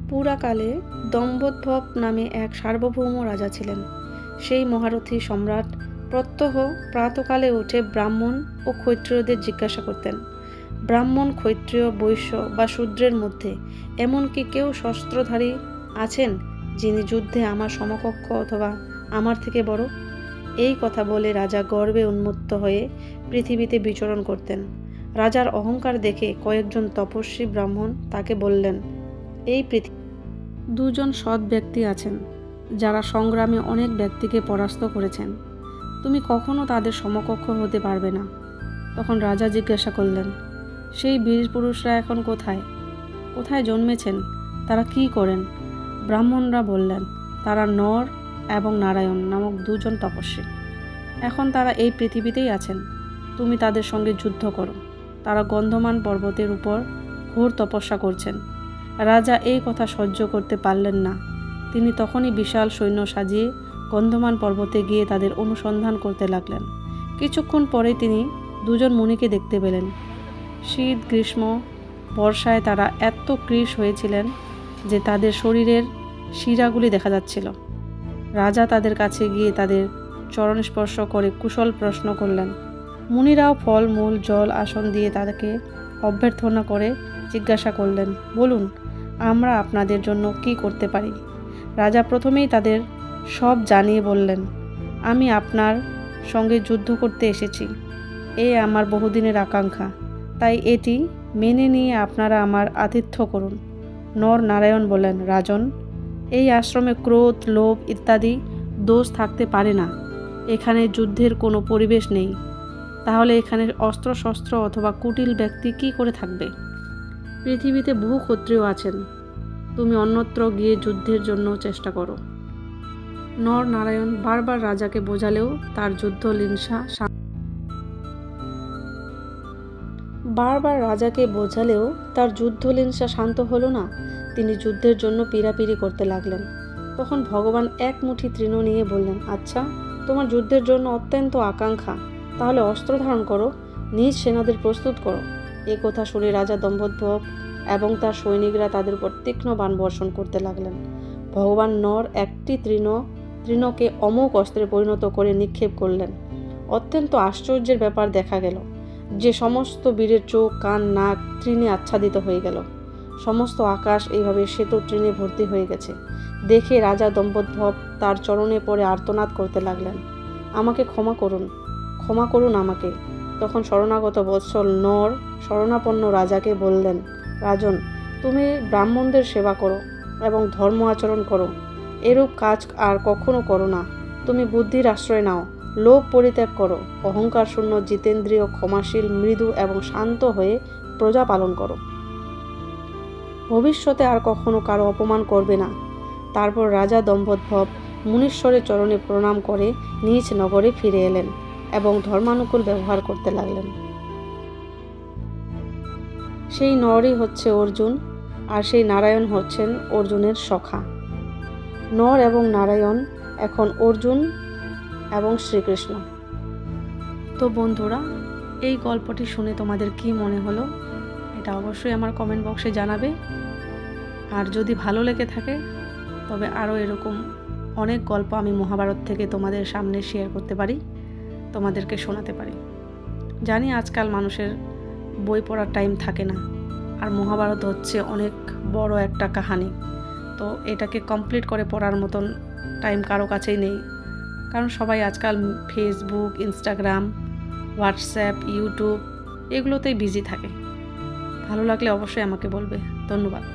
পুরাকালে দম্ভোদ্ভব নামে এক সার্বভৌম রাজা ছিলেন। সেই মহারথী সম্রাট প্রত্যহ প্রাতকালে উঠে ব্রাহ্মণ ও ক্ষত্রিয়দের জিজ্ঞাসা করতেন, ব্রাহ্মণ, ক্ষত্রিয়, বৈশ্য বা শূদ্রের মধ্যে এমনকি কেউ শস্ত্রধারী আছেন যিনি যুদ্ধে আমার সমকক্ষ অথবা আমার থেকে বড়? এই কথা বলে রাজা গর্বে উন্মত্ত হয়ে পৃথিবীতে বিচরণ করতেন। রাজার অহংকার দেখে কয়েকজন তপস্বী ব্রাহ্মণ তাকে বললেন, এই পৃথিবী দুজন সৎ ব্যক্তি আছেন যারা সংগ্রামে অনেক ব্যক্তিকে পরাস্ত করেছেন, তুমি কখনো তাদের সমকক্ষ হতে পারবে না। তখন রাজা জিজ্ঞাসা করলেন, সেই বীর পুরুষরা এখন কোথায় কোথায় জন্মেছেন, তারা কি করেন? ব্রাহ্মণরা বললেন, তারা নর এবং নারায়ণ নামক দুজন তপস্বী। এখন তারা এই পৃথিবীতেই আছেন, তুমি তাদের সঙ্গে যুদ্ধ করো। তারা গন্ধমান পর্বতের উপর ঘোর তপস্যা করছেন। রাজা এই কথা সহ্য করতে পারলেন না। তিনি তখনই বিশাল সৈন্য সাজিয়ে গন্ধমান পর্বতে গিয়ে তাদের অনুসন্ধান করতে লাগলেন। কিছুক্ষণ পরে তিনি দুজন মুনিকে দেখতে পেলেন। শীত, গ্রীষ্ম, বর্ষায় তারা এত কৃশ হয়েছিলেন যে তাদের শরীরের শিরাগুলি দেখা যাচ্ছিল। রাজা তাদের কাছে গিয়ে তাদের চরণ স্পর্শ করে কুশল প্রশ্ন করলেন। মুনিরাও ফল, মূল, জল, আসন দিয়ে তাদেরকে অভ্যর্থনা করে জিজ্ঞাসা করলেন, বলুন, আমরা আপনাদের জন্য কি করতে পারি? রাজা প্রথমেই তাদের সব জানিয়ে বললেন, আমি আপনার সঙ্গে যুদ্ধ করতে এসেছি। এই আমার বহুদিনের আকাঙ্ক্ষা, তাই এটি মেনে নিয়ে আপনারা আমার আতিথ্য করুন। নর নারায়ণ বললেন, রাজন, এই আশ্রমে ক্রোধ, লোভ ইত্যাদি দোষ থাকতে পারে না। এখানে যুদ্ধের কোনো পরিবেশ নেই। তাহলে এখানে অস্ত্রশস্ত্র অথবা কুটিল ব্যক্তি কি করে থাকবে? পৃথিবীতে বহু ক্ষত্রিয় আছেন, তুমি অন্যত্র গিয়ে যুদ্ধের জন্য চেষ্টা করো। নর নারায়ণ বারবার রাজাকে বোঝালেও তার যুদ্ধ লিংসা শান্ত হলো না। তিনি যুদ্ধের জন্য পীড়াপিড়ি করতে লাগলেন। তখন ভগবান এক মুঠি তৃণ নিয়ে বললেন, আচ্ছা, তোমার যুদ্ধের জন্য অত্যন্ত আকাঙ্ক্ষা, তাহলে অস্ত্র ধারণ করো, নিজ সেনাদের প্রস্তুত করো। এ কথা শুনে রাজা দম্ভোদ্ভব এবং তার সৈনিকরা তাদের উপর তীক্ষ্ণ বাণ বর্ষণ করতে লাগলেন। ভগবান নর একটি তৃণকে অমোঘ অস্ত্রে পরিণত করে নিক্ষেপ করলেন। অত্যন্ত আশ্চর্যের ব্যাপার দেখা গেল যে সমস্ত বীরের চোখ, কান, নাক তৃণে আচ্ছাদিত হয়ে গেল। সমস্ত আকাশ এইভাবে শ্বেত তৃণে ভর্তি হয়ে গেছে। দেখে রাজা দম্ভোদ্ভব তার চরণে পড়ে আর্তনাদ করতে লাগলেন, আমাকে ক্ষমা করুন আমাকে। তখন শরণাগত বৎসল নর শরণাপন্ন রাজাকে বললেন, রাজন, তুমি ব্রাহ্মণদের সেবা করো এবং ধর্ম আচরণ করো। এরূপ কাজ আর কখনো করো না। তুমি বুদ্ধির আশ্রয় নাও, লোভ পরিত্যাগ করো, অহংকার শূন্য, জিতেন্দ্রিয়, ক্ষমাশীল, মৃদু এবং শান্ত হয়ে প্রজা পালন করো। ভবিষ্যতে আর কখনো কারো অপমান করবে না। তারপর রাজা দম্ভোদ্ভব মুনীশ্বরের চরণে প্রণাম করে নিজ নগরে ফিরে এলেন এবং ধর্মানুকূল ব্যবহার করতে লাগলেন। সেই নরই হচ্ছে অর্জুন, আর সেই নারায়ণ হচ্ছেন অর্জুনের সখা। নর এবং নারায়ণ এখন অর্জুন এবং শ্রীকৃষ্ণ। তো বন্ধুরা, এই গল্পটি শুনে তোমাদের কি মনে হলো এটা অবশ্যই আমার কমেন্ট বক্সে জানাবে। আর যদি ভালো লেগে থাকে তবে আরও এরকম অনেক গল্প আমি মহাভারত থেকে তোমাদের সামনে শেয়ার করতে পারি, তোমাদেরকে শোনাতে পারি। জানি আজকাল মানুষের বই পড়ার টাইম থাকে না, আর মহাভারত হচ্ছে অনেক বড় একটা কাহিনী, তো এটাকে কমপ্লিট করে পড়ার মতন টাইম কারো কাছেই নেই। কারণ সবাই আজকাল ফেসবুক, ইনস্টাগ্রাম, হোয়াটসঅ্যাপ, ইউটিউব এগুলোতেই বিজি থাকে। ভালো লাগলে অবশ্যই আমাকে বলবে। ধন্যবাদ।